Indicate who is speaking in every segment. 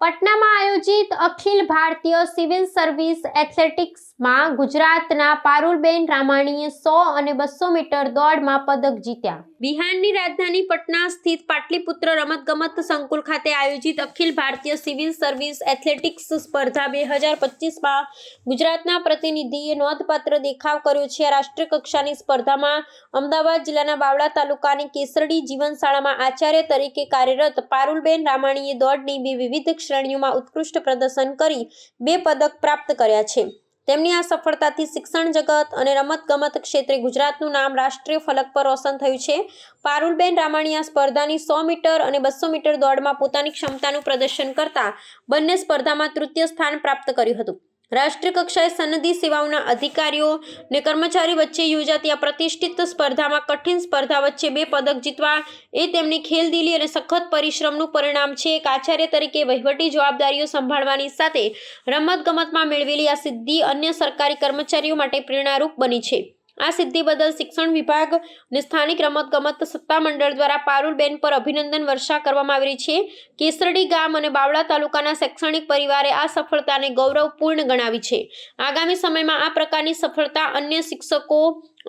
Speaker 1: પટનામાં આયોજિત Akhil Bharatiya civil service એથ્લેટિક્સમાં ગુજરાતના પારુલબેન રામાણીએ 100 અને 200 મીટર દોડમાં પદક જીત્યા। બિહારની રાજધાની પટના સ્થિત પાટલીપુત્ર રમતગમત સંકુલ ખાતે આયોજિત Akhil Bharatiya civil service athletics સ્પર્ધા 2025માં ગુજરાતના પ્રતિનિધિએ નોંધપાત્ર દેખાવ કર્યો છે। આ રાષ્ટ્રીય કક્ષાની સ્પર્ધામાં અમદાવાદ જિલ્લાના બાવળા તાલુકાની કેસરડી જીવનશાળામાં આચાર્ય તરીકે કાર્યરત પારુલબેન રામાણીએ દોડની વિવિધ શ્રેણીઓમાં ઉત્કૃષ્ટ પ્રદર્શન કરી 2 પદક પ્રાપ્ત કર્યા છે। તેમની આ સફળતાથી શિક્ષણ જગત અને રમતગમત ક્ષેત્રે ગુજરાતનું નામ રાષ્ટ્રીય ફલક પર રોશન થયું છે। પારુલબેન રામાણીએ આ સ્પર્ધાની 100 મીટર અને 200 મીટર દોડમાં પોતાની ક્ષમતાનું પ્રદર્શન કરતા બંને સ્પર્ધામાં તૃતીય સ્થાન પ્રાપ્ત કર્યું હતું। રાષ્ટ્રીય કક્ષાએ સનદી સેવાઓના અધિકારીઓ અને કર્મચારી વચ્ચે યોજાતી આ પ્રતિષ્ઠિત સ્પર્ધામાં કઠિન સ્પર્ધા વચ્ચે 2 પદક જીતવા એ તેમની ખેલદિલી અને સખત પરિશ્રમનું પરિણામ છે। એક આચાર્ય તરીકે વહીવટી જવાબદારીઓ સંભાળવાની સાથે રમતગમતમાં મેળવેલી આ સિદ્ધિ અન્ય સરકારી કર્મચારીઓ માટે પ્રેરણારૂપ બની છે। આ સિદ્ધિ બદલ શિક્ષણ વિભાગ અને સ્થાનિક રમતગમત સત્તામંડળ દ્વારા પારુલબેન પર અભિનંદન વર્ષા કરવામાં આવી રહી છે। કેસરડી ગામ અને બાવળા તાલુકાના શૈક્ષણિક પરિવારે આ સફળતાને ગૌરવપૂર્ણ ગણાવી છે। આગામી સમયમાં આ પ્રકારની સફળતા અન્ય શિક્ષકો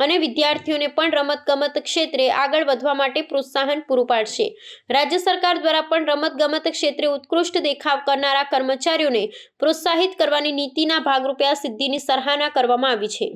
Speaker 1: અને વિદ્યાર્થીઓને પણ રમતગમત ક્ષેત્રે આગળ વધવા માટે પ્રોત્સાહન પૂરું પાડશે। રાજ્ય સરકાર દ્વારા પણ રમતગમત ક્ષેત્રે ઉત્કૃષ્ટ દેખાવ કરનારા કર્મચારીઓને પ્રોત્સાહિત કરવાની નીતિના ભાગરૂપે આ સિદ્ધિની સરાહના કરવામાં આવી છે।